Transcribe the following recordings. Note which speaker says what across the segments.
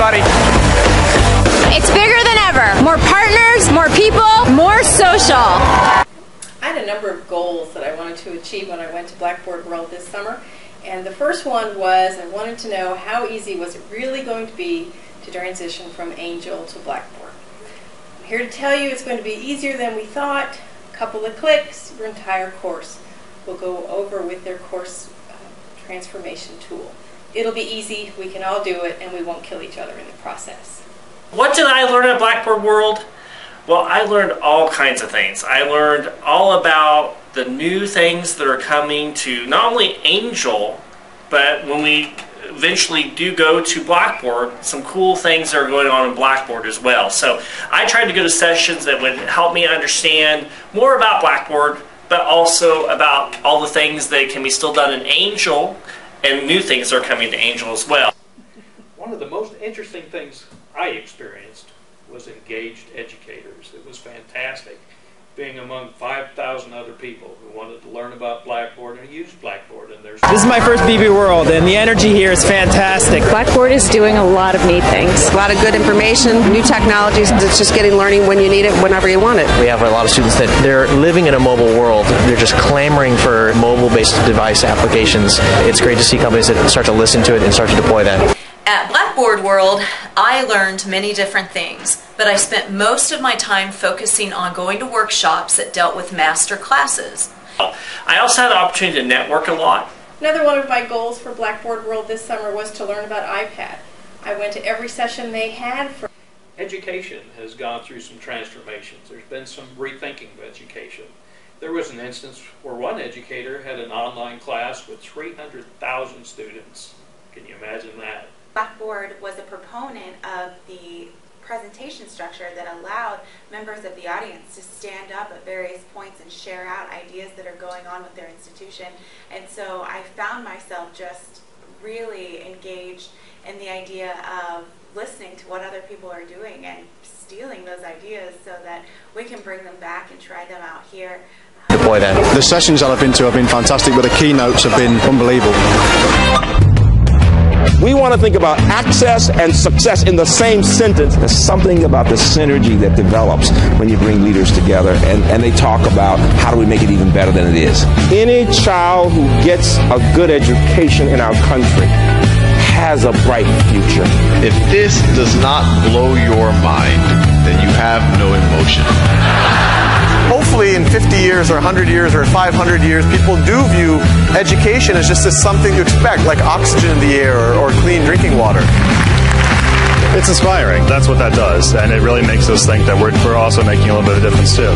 Speaker 1: everybody.
Speaker 2: It's bigger than ever. More partners, more people, more social.
Speaker 3: I had a number of goals that I wanted to achieve when I went to Blackboard World this summer. And the first one was I wanted to know how easy was it really going to be to transition from Angel to Blackboard. I'm here to tell you it's going to be easier than we thought. A couple of clicks, your entire course will go over with their course transformation tool. It'll be easy, we can all do it, and we won't kill each other in the process.
Speaker 4: What did I learn at Blackboard World? Well, I learned all kinds of things. I learned all about the new things that are coming to not only Angel, but when we eventually do go to Blackboard, some cool things that are going on in Blackboard as well. So I tried to go to sessions that would help me understand more about Blackboard, but also about all the things that can be still done in Angel and new things that are coming to Angel as well.
Speaker 5: One of the most interesting things I experienced was engaged educators. It was fantastic being among 5,000 other people who wanted to learn about Blackboard and use Blackboard. And
Speaker 1: This is my first BbWorld, and the energy here is fantastic.
Speaker 6: Blackboard is doing a lot of neat things.
Speaker 7: A lot of good information, new technologies. It's just getting learning when you need it, whenever you want it.
Speaker 8: We have a lot of students that they're living in a mobile world. They're just clamoring for mobile-based device applications. It's great to see companies that start to listen to it and start to deploy that.
Speaker 9: At Blackboard World, I learned many different things, but I spent most of my time focusing on going to workshops that dealt with master classes.
Speaker 4: I also had the opportunity to network a lot.
Speaker 3: Another one of my goals for Blackboard World this summer was to learn about iPad. I went to every session they had.
Speaker 5: Education has gone through some transformations. There's been some rethinking of education. There was an instance where one educator had an online class with 300,000 students. Can you imagine that?
Speaker 10: Blackboard was a proponent of the presentation structure that allowed members of the audience to stand up at various points and share out ideas that are going on with their institution. And so I found myself just really engaged in the idea of listening to what other people are doing and stealing those ideas so that we can bring them back and try them out here.
Speaker 8: Deploy that.
Speaker 11: The sessions that I've been to have been fantastic, but the keynotes have been unbelievable.
Speaker 12: We want to think about access and success in the same sentence. There's something about the synergy that develops when you bring leaders together and they talk about how do we make it even better than it is. Any child who gets a good education in our country has a bright future.
Speaker 13: If this does not blow your mind, then you have no emotion.
Speaker 14: Hopefully in 50 years or 100 years or 500 years, people do view education as just as something to expect, like oxygen in the air or clean drinking water.
Speaker 15: It's inspiring. That's what that does. And it really makes us think that we're also making a little bit of a difference too.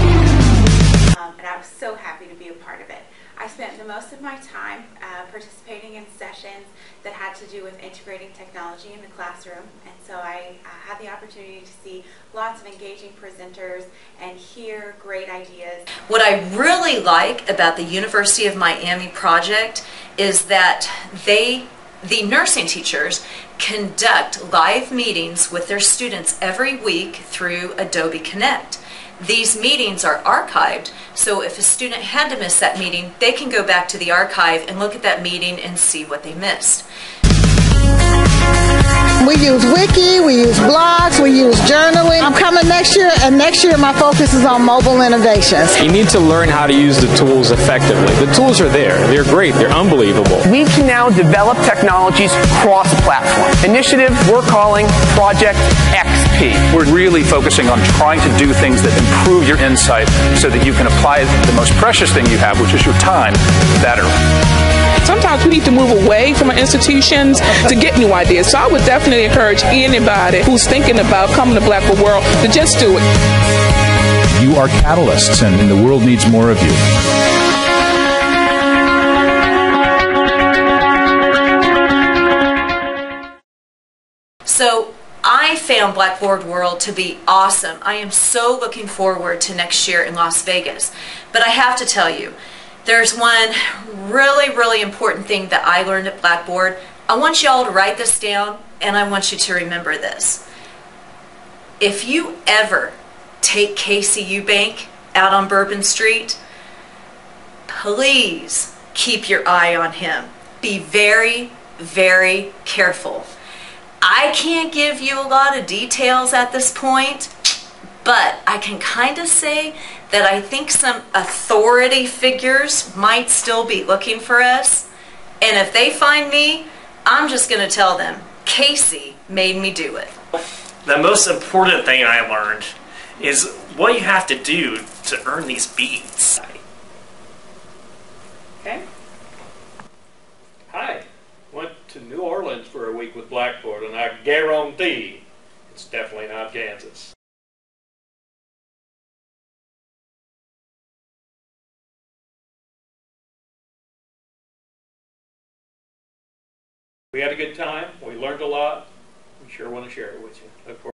Speaker 10: And I was so happy to be a part of it. I spent the most of my time participating in sessions that had to do with integrating technology in the classroom, and so I had the opportunity to see lots of engaging presenters and hear great ideas.
Speaker 9: What I really like about the University of Miami project is that the nursing teachers conduct live meetings with their students every week through Adobe Connect. These meetings are archived, so if a student had to miss that meeting, they can go back to the archive and look at that meeting and see what they missed.
Speaker 16: We use Wiki, we use blogs, we use journaling. I'm coming next year, and next year my focus is on mobile innovations.
Speaker 1: You need to learn how to use the tools effectively. The tools are there. They're great. They're unbelievable.
Speaker 17: We can now develop technologies cross-platform. Initiative we're calling Project XP. We're really focusing on trying to do things that improve your insight so that you can apply the most precious thing you have, which is your time, better.
Speaker 18: Sometimes we need to move away from our institutions to get new ideas. So I would definitely encourage anybody who's thinking about coming to Blackboard World to just do it.
Speaker 19: You are catalysts, and the world needs more of you.
Speaker 9: So I found Blackboard World to be awesome. I am so looking forward to next year in Las Vegas. But I have to tell you, there's one really important thing that I learned at Blackboard. I want you all to write this down, and I want you to remember this. If you ever take Casey Eubank out on Bourbon Street, please keep your eye on him. Be very careful. I can't give you a lot of details at this point, but I can kind of say that I think some authority figures might still be looking for us. And if they find me, I'm just going to tell them, Casey made me do it.
Speaker 4: The most important thing I learned is what you have to do to earn these beads.
Speaker 3: Okay.
Speaker 5: Hi. Went to New Orleans for a week with Blackboard, and I guarantee it's definitely not Kansas. We had a good time. We learned a lot. We sure want to share it with you. Look forward